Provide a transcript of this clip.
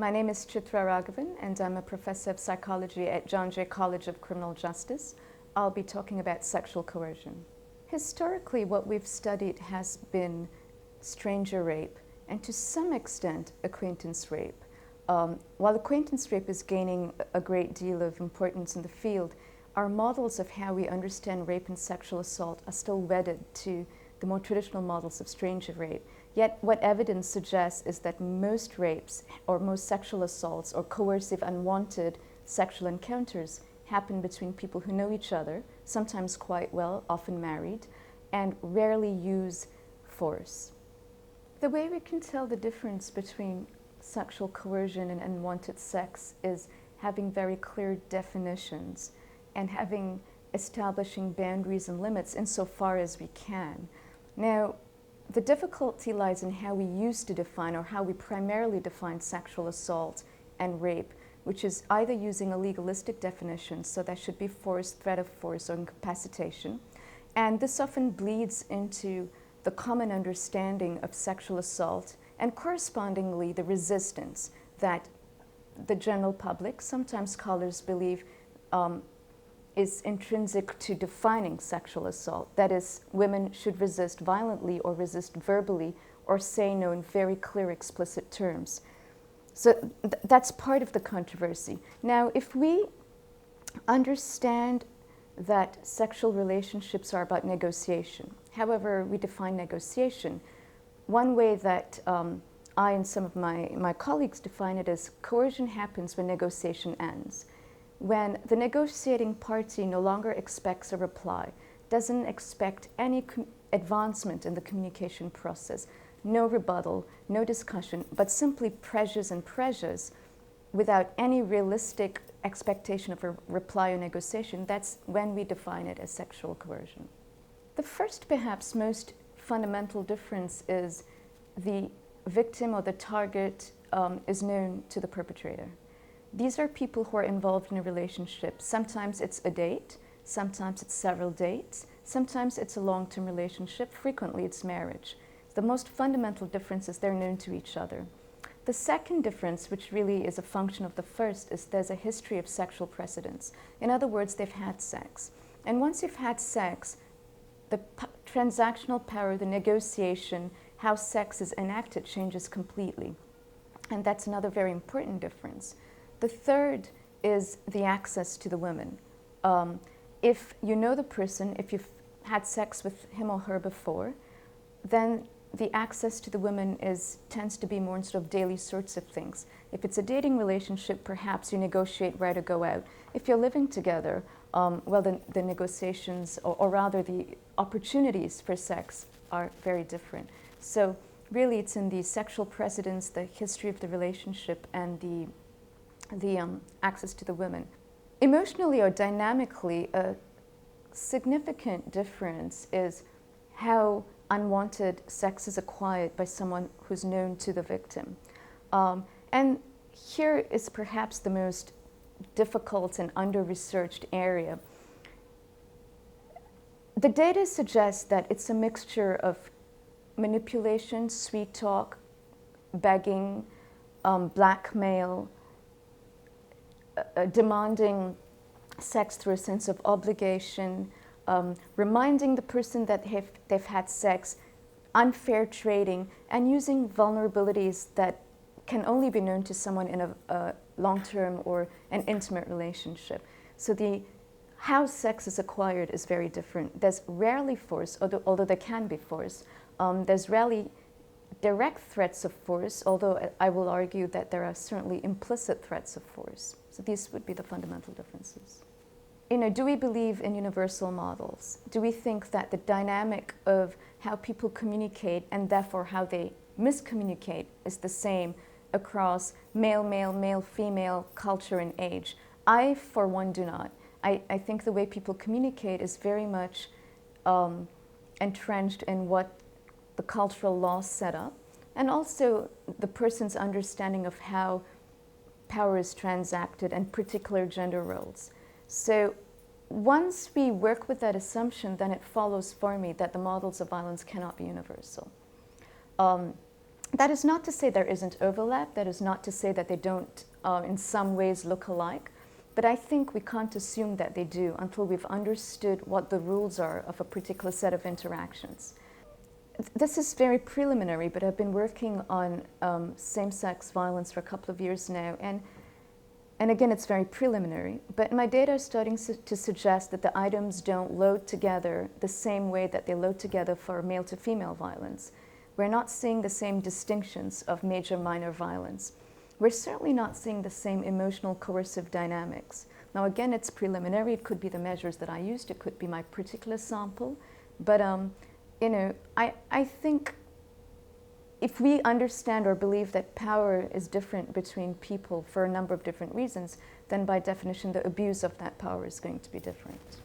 My name is Chitra Raghavan, and I'm a professor of psychology at John Jay College of Criminal Justice. I'll be talking about sexual coercion. Historically, what we've studied has been stranger rape and to some extent acquaintance rape. While acquaintance rape is gaining a great deal of importance in the field, our models of how we understand rape and sexual assault are still wedded to the more traditional models of stranger rape. Yet what evidence suggests is that most rapes or most sexual assaults or coercive, unwanted sexual encounters happen between people who know each other, sometimes quite well, often married, and rarely use force. The way we can tell the difference between sexual coercion and unwanted sex is having very clear definitions and establishing boundaries and limits insofar as we can. Now, the difficulty lies in how we used to define or how we primarily define sexual assault and rape, which is either using a legalistic definition, so that should be force, threat of force, or incapacitation. And this often bleeds into the common understanding of sexual assault and correspondingly the resistance that the general public, sometimes scholars believe, is intrinsic to defining sexual assault. That is, women should resist violently or resist verbally or say no in very clear, explicit terms. So that's part of the controversy. Now, if we understand that sexual relationships are about negotiation, however we define negotiation, one way that I and some of my colleagues define it is coercion happens when negotiation ends. When the negotiating party no longer expects a reply, doesn't expect any advancement in the communication process, no rebuttal, no discussion, but simply pressures and pressures without any realistic expectation of a reply or negotiation, that's when we define it as sexual coercion. The first, perhaps most fundamental difference is the victim or the target is known to the perpetrator. These are people who are involved in a relationship. Sometimes it's a date, sometimes it's several dates, sometimes it's a long-term relationship, frequently it's marriage. The most fundamental difference is they're known to each other. The second difference, which really is a function of the first, is there's a history of sexual precedence. In other words, they've had sex. And once you've had sex, the transactional power, the negotiation, how sex is enacted changes completely. And that's another very important difference. The third is the access to the women. If you know the person, if you've had sex with him or her before, then the access to the women tends to be more in sort of daily sorts of things. If it's a dating relationship, perhaps you negotiate where to go out. If you're living together, well, the negotiations, or rather the opportunities for sex are very different. So really it's in the sexual precedence, the history of the relationship, and the access to the women. Emotionally or dynamically, a significant difference is how unwanted sex is acquired by someone who's known to the victim. And here is perhaps the most difficult and under-researched area. The data suggests that it's a mixture of manipulation, sweet talk, begging, blackmail, demanding sex through a sense of obligation, reminding the person that they've had sex, unfair trading, and using vulnerabilities that can only be known to someone in a long-term or an intimate relationship. So how sex is acquired is very different. There's rarely force, although there can be force. There's rarely direct threats of force, although I will argue that there are certainly implicit threats of force. So these would be the fundamental differences. Do we believe in universal models? Do we think that the dynamic of how people communicate and therefore how they miscommunicate is the same across male, male, male, female, culture, and age? I, for one, do not. I think the way people communicate is very much entrenched in what the cultural laws set up, and also the person's understanding of how power is transacted and particular gender roles. So once we work with that assumption, then it follows for me that the models of violence cannot be universal. That is not to say there isn't overlap. That is not to say that they don't in some ways look alike. But I think we can't assume that they do until we've understood what the rules are of a particular set of interactions. This is very preliminary, but I've been working on same-sex violence for a couple of years now, and again, it's very preliminary, but my data are starting to suggest that the items don't load together the same way that they load together for male-to-female violence. We're not seeing the same distinctions of major-minor violence. We're certainly not seeing the same emotional coercive dynamics. Now, again, it's preliminary. It could be the measures that I used. It could be my particular sample. But, you know, I think if we understand or believe that power is different between people for a number of different reasons, then by definition, the abuse of that power is going to be different.